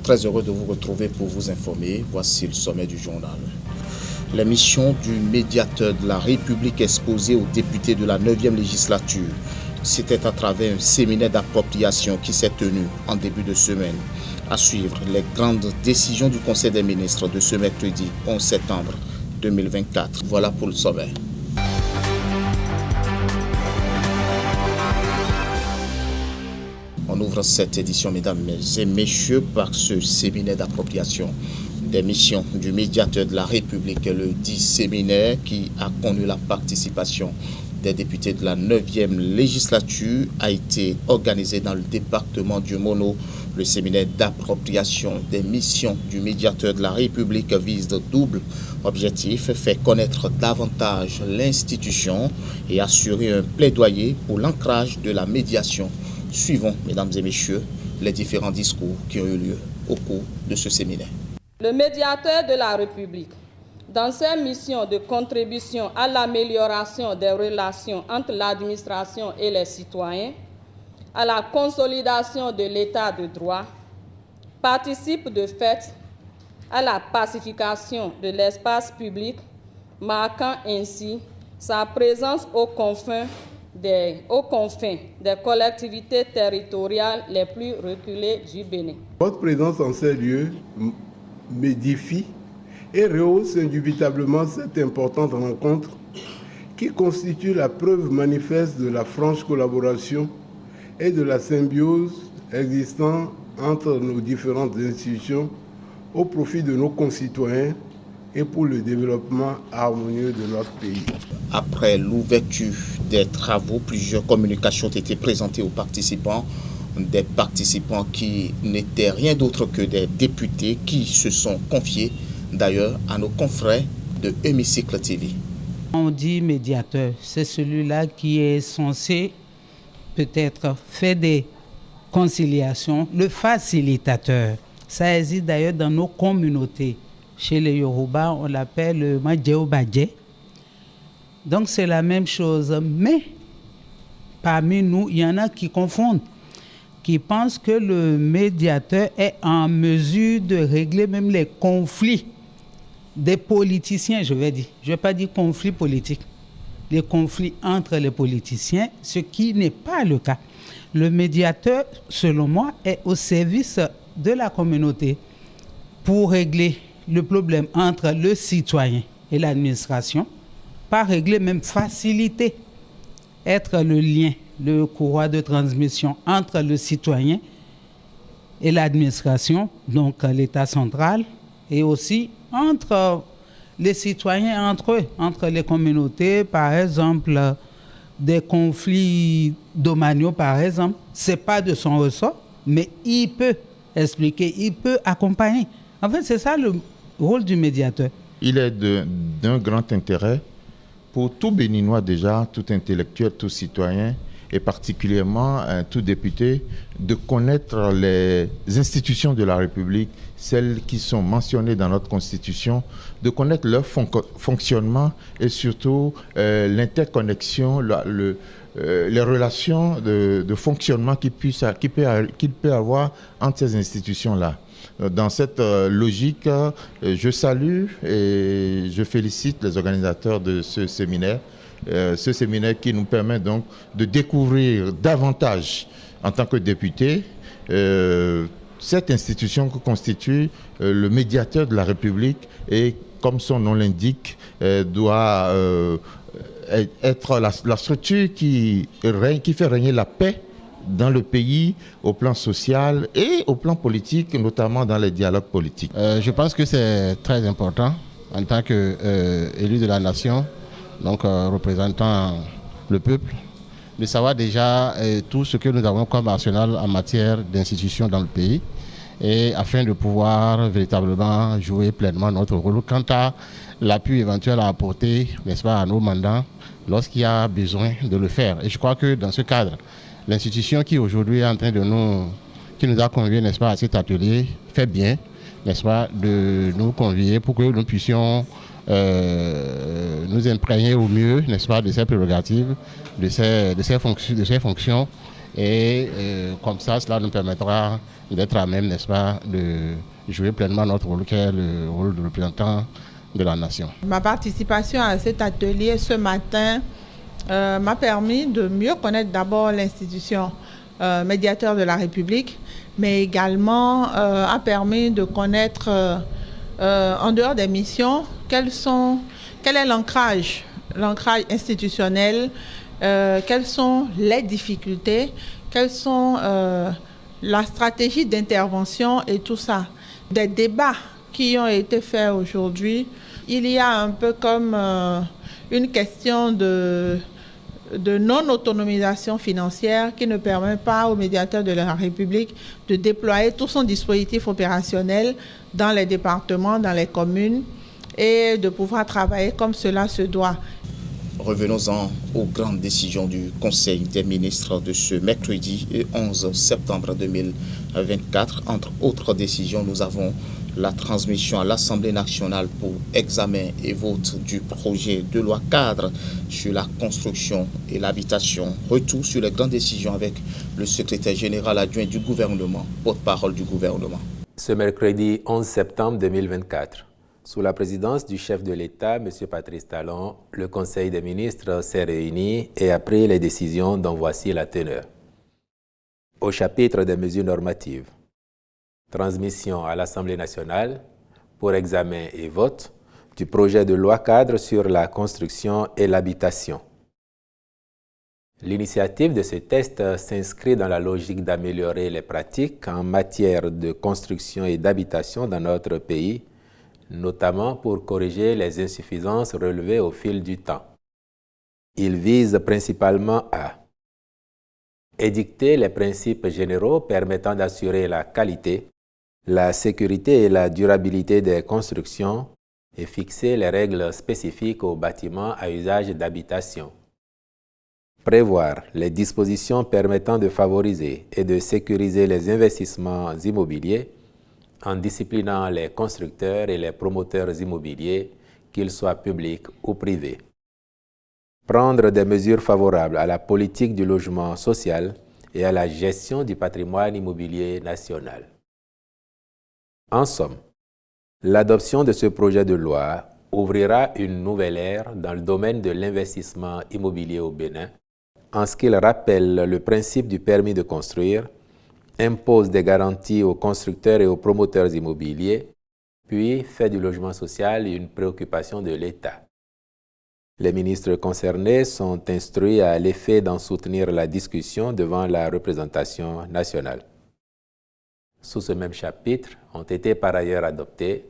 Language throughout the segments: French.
Très heureux de vous retrouver pour vous informer. Voici le sommet du journal. La mission du médiateur de la République exposée aux députés de la 9e législature. C'était à travers un séminaire d'appropriation qui s'est tenu en début de semaine. À suivre les grandes décisions du Conseil des ministres de ce mercredi 11 septembre 2024. Voilà pour le sommet. On ouvre cette édition, mesdames et messieurs, par ce séminaire d'appropriation des missions du médiateur de la République, le dit séminaire qui a connu la participation des députés de la 9e législature a été organisé dans le département du Mono. Le séminaire d'appropriation des missions du médiateur de la République vise de double objectif, faire connaître davantage l'institution et assurer un plaidoyer pour l'ancrage de la médiation. Suivons, mesdames et messieurs, les différents discours qui ont eu lieu au cours de ce séminaire. Le médiateur de la République, dans ses missions de contribution à l'amélioration des relations entre l'administration et les citoyens, à la consolidation de l'état de droit, participe de fait à la pacification de l'espace public, marquant ainsi sa présence aux confins des collectivités territoriales les plus reculées du Bénin. Votre présence en ces lieux m'édifie et rehausse indubitablement cette importante rencontre qui constitue la preuve manifeste de la franche collaboration et de la symbiose existant entre nos différentes institutions au profit de nos concitoyens et pour le développement harmonieux de notre pays. Après l'ouverture des travaux, plusieurs communications ont été présentées aux participants. Des participants qui n'étaient rien d'autre que des députés qui se sont confiés d'ailleurs à nos confrères de Hémicycle TV. On dit médiateur, c'est celui-là qui est censé peut-être faire des conciliations, le facilitateur. Ça existe d'ailleurs dans nos communautés. Chez les Yoruba, on l'appelle le Madjeobadje. Donc c'est la même chose. Mais parmi nous, il y en a qui confondent, qui pensent que le médiateur est en mesure de régler même les conflits des politiciens, je vais dire. Je ne vais pas dire conflits politiques. Les conflits entre les politiciens, ce qui n'est pas le cas. Le médiateur, selon moi, est au service de la communauté pour régler le problème entre le citoyen et l'administration, pas régler, même faciliter, être le lien, le courroie de transmission entre le citoyen et l'administration, donc l'État central, et aussi entre les citoyens entre eux, entre les communautés, par exemple, des conflits domaniaux, par exemple. Ce n'est pas de son ressort, mais il peut expliquer, il peut accompagner. En fait, c'est ça le rôle du médiateur. Il est d'un grand intérêt pour tout Béninois déjà, tout intellectuel, tout citoyen, et particulièrement tout député, de connaître les institutions de la République, celles qui sont mentionnées dans notre Constitution, de connaître leur fonctionnement et surtout l'interconnexion, les relations de fonctionnement qu'il peut avoir entre ces institutions-là. Dans cette logique, je salue et je félicite les organisateurs de ce séminaire qui nous permet donc de découvrir davantage en tant que député cette institution que constitue le médiateur de la République et, comme son nom l'indique, doit être la structure qui fait régner la paix dans le pays, au plan social et au plan politique, notamment dans les dialogues politiques. Je pense que c'est très important en tant qu'élu de la nation, donc représentant le peuple, de savoir déjà tout ce que nous avons comme arsenal en matière d'institutions dans le pays, et afin de pouvoir véritablement jouer pleinement notre rôle quant à l'appui éventuel à apporter, n'est-ce pas, à nos mandants lorsqu'il y a besoin de le faire. Et je crois que dans ce cadre, l'institution qui aujourd'hui est en train qui nous a conviés, n'est-ce pas, à cet atelier, fait bien, n'est-ce pas, de nous convier pour que nous puissions nous imprégner au mieux, n'est-ce pas, de ces prérogatives, de ces fonctions Et comme ça, cela nous permettra d'être à même, n'est-ce pas, de jouer pleinement notre rôle, qui est le rôle de représentant de la nation. Ma participation à cet atelier ce matin m'a permis de mieux connaître d'abord l'institution médiateur de la République, mais également a permis de connaître, en dehors des missions, quel est l'ancrage institutionnel, quelles sont les difficultés, quelles sont la stratégie d'intervention et tout ça. Des débats qui ont été faits aujourd'hui, il y a un peu comme une question de non-autonomisation financière qui ne permet pas au médiateur de la République de déployer tout son dispositif opérationnel dans les départements, dans les communes et de pouvoir travailler comme cela se doit. Revenons-en aux grandes décisions du Conseil des ministres de ce mercredi 11 septembre 2024. Entre autres décisions, nous avons la transmission à l'Assemblée nationale pour examen et vote du projet de loi cadre sur la construction et l'habitation. Retour sur les grandes décisions avec le secrétaire général adjoint du gouvernement, porte-parole du gouvernement. Ce mercredi 11 septembre 2024, sous la présidence du chef de l'État, M. Patrice Talon, le Conseil des ministres s'est réuni et a pris les décisions dont voici la teneur. Au chapitre des mesures normatives, transmission à l'Assemblée nationale pour examen et vote du projet de loi cadre sur la construction et l'habitation. L'initiative de ce texte s'inscrit dans la logique d'améliorer les pratiques en matière de construction et d'habitation dans notre pays, notamment pour corriger les insuffisances relevées au fil du temps. Il vise principalement à édicter les principes généraux permettant d'assurer la qualité, la sécurité et la durabilité des constructions et fixer les règles spécifiques aux bâtiments à usage d'habitation. Prévoir les dispositions permettant de favoriser et de sécuriser les investissements immobiliers en disciplinant les constructeurs et les promoteurs immobiliers, qu'ils soient publics ou privés. Prendre des mesures favorables à la politique du logement social et à la gestion du patrimoine immobilier national. En somme, l'adoption de ce projet de loi ouvrira une nouvelle ère dans le domaine de l'investissement immobilier au Bénin, en ce qu'il rappelle le principe du permis de construire, impose des garanties aux constructeurs et aux promoteurs immobiliers, puis fait du logement social une préoccupation de l'État. Les ministres concernés sont instruits à l'effet d'en soutenir la discussion devant la représentation nationale. Sous ce même chapitre ont été par ailleurs adoptés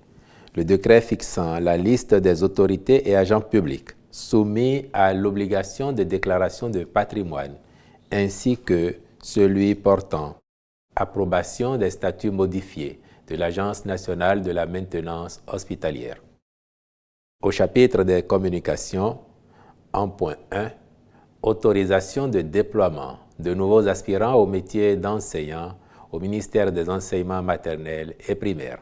le décret fixant la liste des autorités et agents publics soumis à l'obligation de déclaration de patrimoine, ainsi que celui portant approbation des statuts modifiés de l'Agence nationale de la maintenance hospitalière. Au chapitre des communications, en point 1, autorisation de déploiement de nouveaux aspirants au métier d'enseignant au ministère des enseignements maternels et primaires.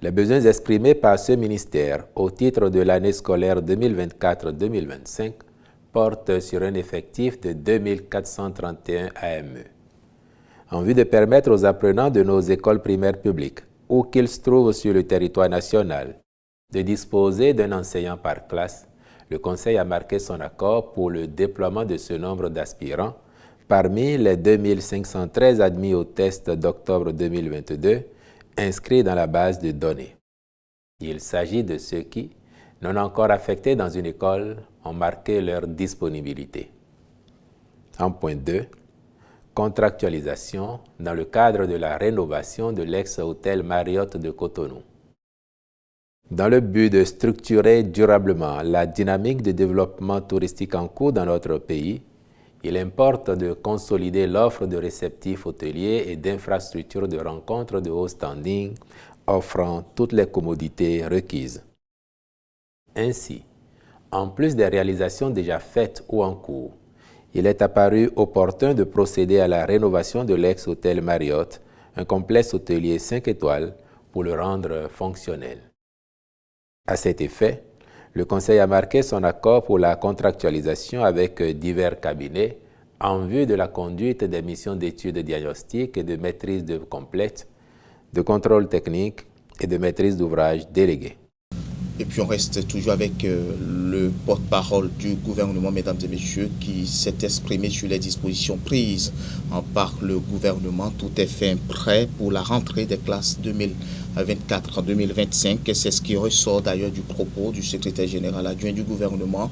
Les besoins exprimés par ce ministère au titre de l'année scolaire 2024-2025 portent sur un effectif de 2431 AME. En vue de permettre aux apprenants de nos écoles primaires publiques, où qu'ils se trouvent sur le territoire national, de disposer d'un enseignant par classe, le Conseil a marqué son accord pour le déploiement de ce nombre d'aspirants parmi les 2513 admis au test d'octobre 2022 inscrits dans la base de données. Il s'agit de ceux qui, non encore affectés dans une école, ont marqué leur disponibilité. En point 2, contractualisation dans le cadre de la rénovation de l'ex-hôtel Marriott de Cotonou. Dans le but de structurer durablement la dynamique de développement touristique en cours dans notre pays, il importe de consolider l'offre de réceptifs hôteliers et d'infrastructures de rencontres de haut standing offrant toutes les commodités requises. Ainsi, en plus des réalisations déjà faites ou en cours, il est apparu opportun de procéder à la rénovation de l'ex-hôtel Marriott, un complexe hôtelier 5 étoiles, pour le rendre fonctionnel. À cet effet, le Conseil a marqué son accord pour la contractualisation avec divers cabinets en vue de la conduite des missions d'études diagnostiques et de maîtrise d'œuvre complète, de contrôle technique et de maîtrise d'ouvrage délégué. Et puis on reste toujours avec le porte-parole du gouvernement, mesdames et messieurs, qui s'est exprimé sur les dispositions prises par le gouvernement. Tout est fait prêt pour la rentrée des classes 2024-2025. Et c'est ce qui ressort d'ailleurs du propos du secrétaire général adjoint du gouvernement,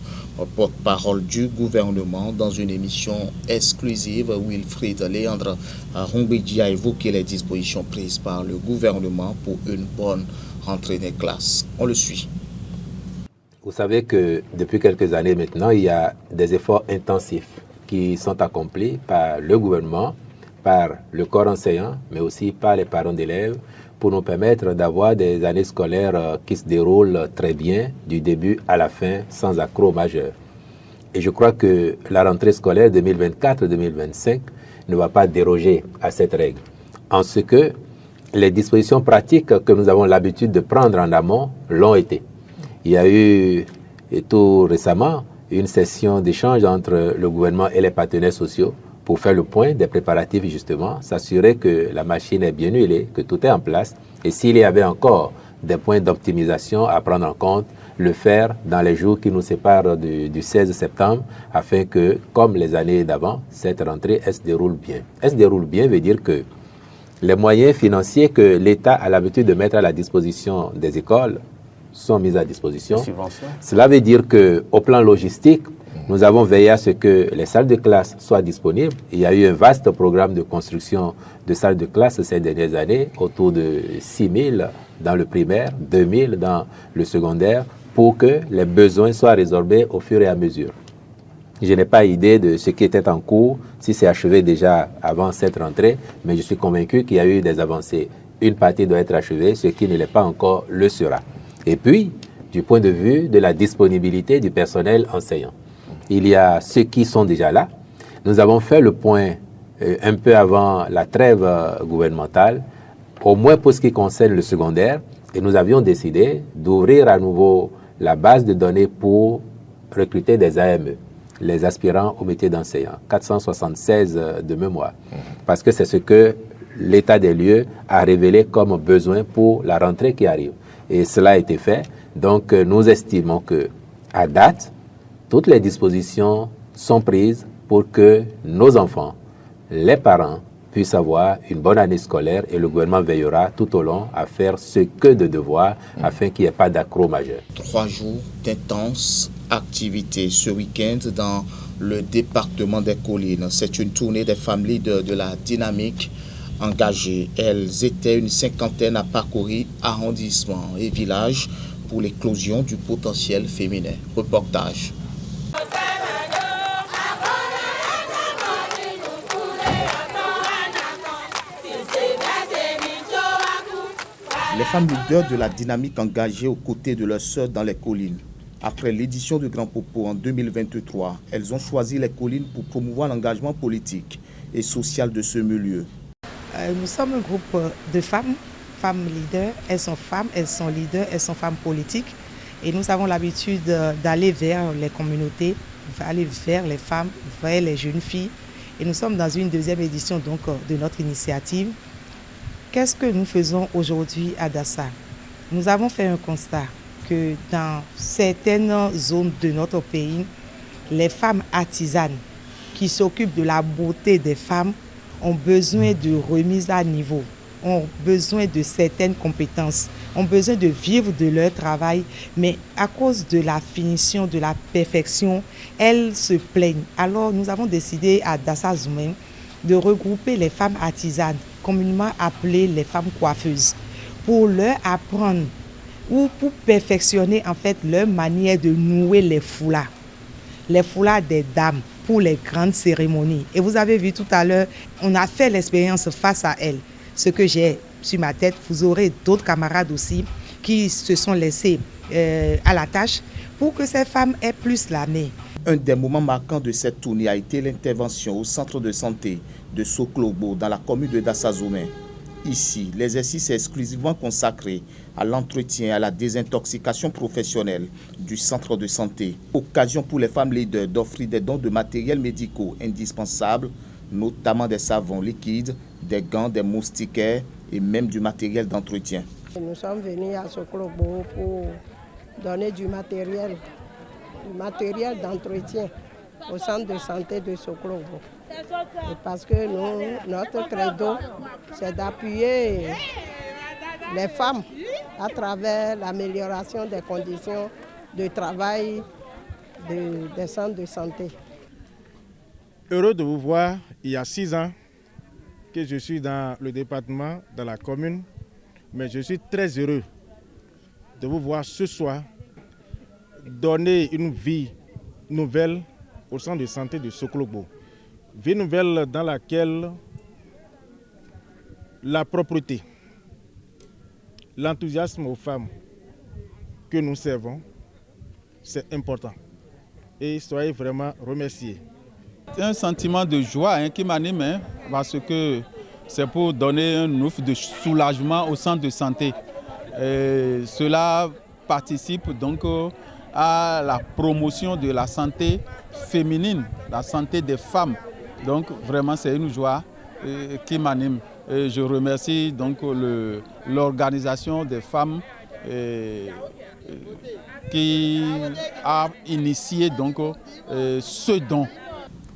porte-parole du gouvernement, dans une émission exclusive. Wilfried Léandre Rongbédi a évoqué les dispositions prises par le gouvernement pour une bonne rentrée des classes. On le suit. Vous savez que depuis quelques années maintenant, il y a des efforts intensifs qui sont accomplis par le gouvernement, par le corps enseignant, mais aussi par les parents d'élèves, pour nous permettre d'avoir des années scolaires qui se déroulent très bien, du début à la fin, sans accroc majeur. Et je crois que la rentrée scolaire 2024-2025 ne va pas déroger à cette règle, en ce que les dispositions pratiques que nous avons l'habitude de prendre en amont l'ont été. Il y a eu, et tout récemment, une session d'échange entre le gouvernement et les partenaires sociaux pour faire le point des préparatifs, justement, s'assurer que la machine est bien huilée, que tout est en place. Et s'il y avait encore des points d'optimisation à prendre en compte, le faire dans les jours qui nous séparent du 16 septembre, afin que, comme les années d'avant, cette rentrée, elle se déroule bien. Elle se déroule bien veut dire que les moyens financiers que l'État a l'habitude de mettre à la disposition des écoles sont mis à disposition. Cela veut dire qu'au plan logistique, nous avons veillé à ce que les salles de classe soient disponibles. Il y a eu un vaste programme de construction de salles de classe ces dernières années, autour de 6 000 dans le primaire, 2 000 dans le secondaire, pour que les besoins soient résorbés au fur et à mesure. Je n'ai pas idée de ce qui était en cours, si c'est achevé déjà avant cette rentrée, mais je suis convaincu qu'il y a eu des avancées. Une partie doit être achevée, ce qui ne l'est pas encore le sera. Et puis, du point de vue de la disponibilité du personnel enseignant, il y a ceux qui sont déjà là. Nous avons fait le point un peu avant la trêve gouvernementale, au moins pour ce qui concerne le secondaire, et nous avions décidé d'ouvrir à nouveau la base de données pour recruter des AME. Les aspirants au métier d'enseignant, 476 de mémoire, parce que c'est ce que l'état des lieux a révélé comme besoin pour la rentrée qui arrive. Et cela a été fait. Donc, nous estimons que, à date, toutes les dispositions sont prises pour que nos enfants, les parents, puissent avoir une bonne année scolaire et le gouvernement veillera tout au long à faire ce que de devoir afin qu'il n'y ait pas d'accroc majeur. 3 jours d'intenses activités ce week-end dans le département des Collines. C'est une tournée des femmes leaders de la dynamique engagées. Elles étaient une cinquantaine à parcourir arrondissements et villages pour l'éclosion du potentiel féminin. Reportage. Les femmes leaders de la dynamique engagées aux côtés de leurs sœurs dans les collines. Après l'édition du Grand Popo en 2023, elles ont choisi les collines pour promouvoir l'engagement politique et social de ce milieu. Nous sommes un groupe de femmes leaders. Elles sont leaders, elles sont femmes politiques. Et nous avons l'habitude d'aller vers les communautés, aller vers les femmes, vers les jeunes filles. Et nous sommes dans une deuxième édition donc, de notre initiative. Qu'est-ce que nous faisons aujourd'hui à Dassa? Nous avons fait un constat que dans certaines zones de notre pays, les femmes artisanes qui s'occupent de la beauté des femmes ont besoin de remise à niveau, ont besoin de certaines compétences, ont besoin de vivre de leur travail, mais à cause de la finition, de la perfection, elles se plaignent. Alors nous avons décidé à Dassa Zoumen de regrouper les femmes artisanes, communément appelées les femmes coiffeuses, pour leur apprendre ou pour perfectionner en fait leur manière de nouer les foulards des dames pour les grandes cérémonies. Et vous avez vu tout à l'heure, on a fait l'expérience face à elles. Ce que j'ai sur ma tête, vous aurez d'autres camarades aussi qui se sont laissés à la tâche pour que ces femmes aient plus la main. Un des moments marquants de cette tournée a été l'intervention au centre de santé de Soklobo dans la commune de Dassa Zoumen. Ici, l'exercice est exclusivement consacré à l'entretien et à la désintoxication professionnelle du centre de santé. Occasion pour les femmes leaders d'offrir des dons de matériels médicaux indispensables, notamment des savons liquides, des gants, des moustiquaires et même du matériel d'entretien. Nous sommes venus à Sokolobo pour donner du matériel d'entretien au centre de santé de Sokolobo. Et parce que notre credo, c'est d'appuyer les femmes à travers l'amélioration des conditions de travail des centres de santé. Heureux de vous voir, il y a 6 ans que je suis dans le département, dans la commune, mais je suis très heureux de vous voir ce soir donner une vie nouvelle au centre de santé de Sokolobo. Vie nouvelle dans laquelle la propreté, l'enthousiasme aux femmes que nous servons, c'est important. Et soyez vraiment remerciés. C'est un sentiment de joie qui m'anime, parce que c'est pour donner un ouf de soulagement au centre de santé. Et cela participe donc à la promotion de la santé féminine, la santé des femmes. Donc vraiment c'est une joie qui m'anime. Et je remercie donc l'organisation des femmes qui a initié donc ce don.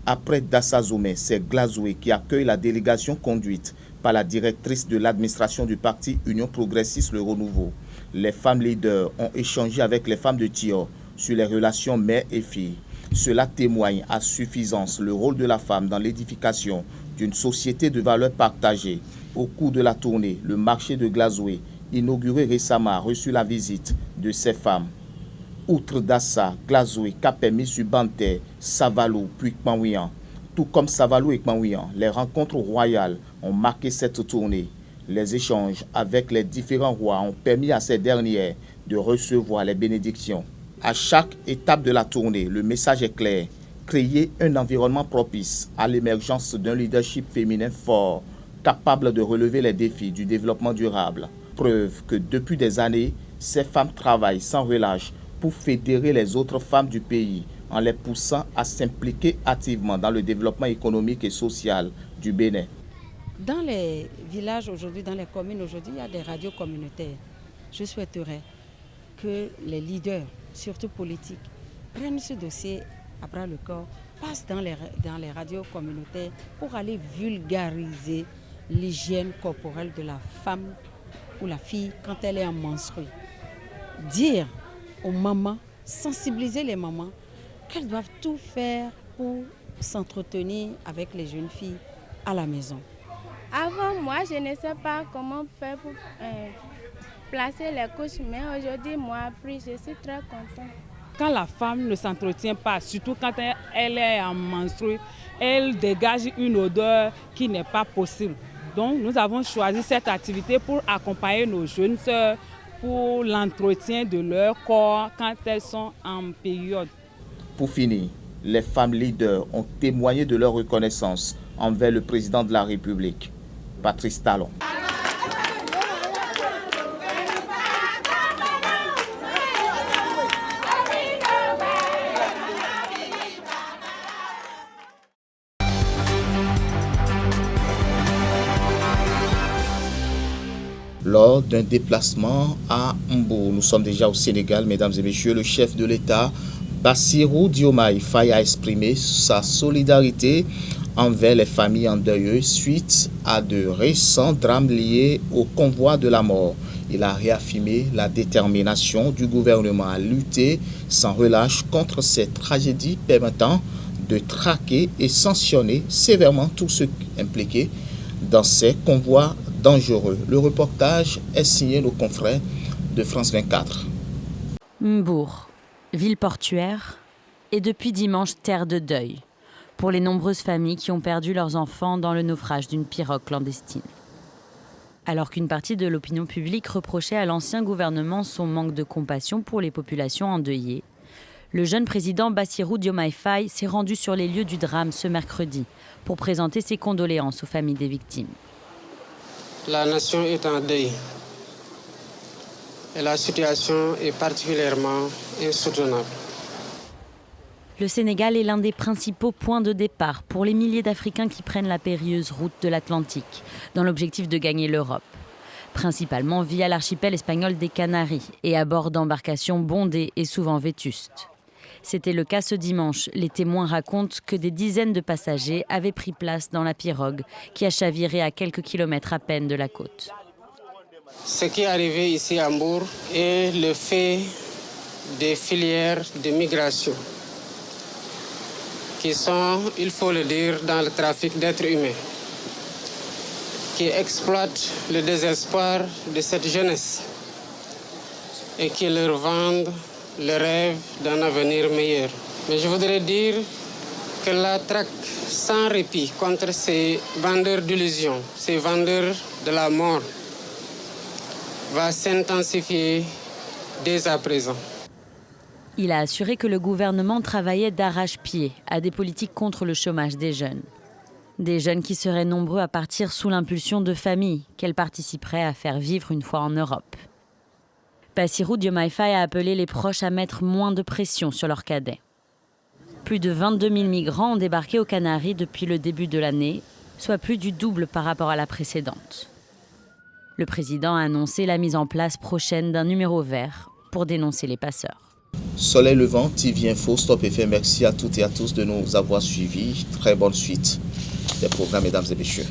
Après Dassa Zoumé, c'est Glazoué qui accueille la délégation conduite par la directrice de l'administration du parti Union Progressiste Le Renouveau. Les femmes leaders ont échangé avec les femmes de Thior sur les relations mère et fille. Cela témoigne à suffisance le rôle de la femme dans l'édification d'une société de valeurs partagées. Au cours de la tournée, le marché de Glazoué, inauguré récemment, a reçu la visite de ces femmes. Outre Dassa, Glazoué, Kapemi, Subante, Savalou, puis Kmanouian. Tout comme Savalou et Kmanouian, les rencontres royales ont marqué cette tournée. Les échanges avec les différents rois ont permis à ces dernières de recevoir les bénédictions. À chaque étape de la tournée, le message est clair. Créer un environnement propice à l'émergence d'un leadership féminin fort, capable de relever les défis du développement durable. Preuve que depuis des années, ces femmes travaillent sans relâche pour fédérer les autres femmes du pays en les poussant à s'impliquer activement dans le développement économique et social du Bénin. Dans les villages aujourd'hui, dans les communes aujourd'hui, il y a des radios communautaires. Je souhaiterais que les leaders, surtout politiques, prennent ce dossier à bras le corps, passent dans les radios communautaires pour aller vulgariser l'hygiène corporelle de la femme ou la fille quand elle est en menstruée. Dire aux mamans, sensibiliser les mamans qu'elles doivent tout faire pour s'entretenir avec les jeunes filles à la maison. Avant, moi, je ne sais pas comment faire pour placer les couches, mais aujourd'hui, moi, appris, je suis très contente. Quand la femme ne s'entretient pas, surtout quand elle est en menstruée, elle dégage une odeur qui n'est pas possible. Donc, nous avons choisi cette activité pour accompagner nos jeunes sœurs pour l'entretien de leur corps quand elles sont en période. Pour finir, les femmes leaders ont témoigné de leur reconnaissance envers le président de la République, Patrice Talon. Lors d'un déplacement à Mbo, nous sommes déjà au Sénégal, mesdames et messieurs, le chef de l'État, Bassirou Diomaye Faye, a exprimé sa solidarité envers les familles endeuilleuses suite à de récents drames liés au convoi de la mort. Il a réaffirmé la détermination du gouvernement à lutter sans relâche contre ces tragédies, permettant de traquer et sanctionner sévèrement tous ceux impliqués dans ces convois dangereux. Le reportage est signé nos confrères de France 24. Mbour, ville portuaire, et depuis dimanche terre de deuil pour les nombreuses familles qui ont perdu leurs enfants dans le naufrage d'une pirogue clandestine. Alors qu'une partie de l'opinion publique reprochait à l'ancien gouvernement son manque de compassion pour les populations endeuillées, le jeune président Bassirou Diomaye Faye s'est rendu sur les lieux du drame ce mercredi pour présenter ses condoléances aux familles des victimes. La nation est en deuil et la situation est particulièrement insoutenable. Le Sénégal est l'un des principaux points de départ pour les milliers d'Africains qui prennent la périlleuse route de l'Atlantique, dans l'objectif de gagner l'Europe. Principalement via l'archipel espagnol des Canaries et à bord d'embarcations bondées et souvent vétustes. C'était le cas ce dimanche. Les témoins racontent que des dizaines de passagers avaient pris place dans la pirogue qui a chaviré à quelques kilomètres à peine de la côte. Ce qui est arrivé ici à Mbour est le fait des filières de migration qui sont, il faut le dire, dans le trafic d'êtres humains, qui exploitent le désespoir de cette jeunesse et qui leur vendent le rêve d'un avenir meilleur. Mais je voudrais dire que la traque sans répit contre ces vendeurs d'illusions, ces vendeurs de la mort, va s'intensifier dès à présent. Il a assuré que le gouvernement travaillait d'arrache-pied à des politiques contre le chômage des jeunes. Des jeunes qui seraient nombreux à partir sous l'impulsion de familles qu'elles participeraient à faire vivre une fois en Europe. Bassirou Diomaye Faye a appelé les proches à mettre moins de pression sur leurs cadets. Plus de 22 000 migrants ont débarqué aux Canaries depuis le début de l'année, soit plus du double par rapport à la précédente. Le président a annoncé la mise en place prochaine d'un numéro vert pour dénoncer les passeurs. Soleil levant, TV Info, Stop FM, merci à toutes et à tous de nous avoir suivis. Très bonne suite des programmes, mesdames et messieurs.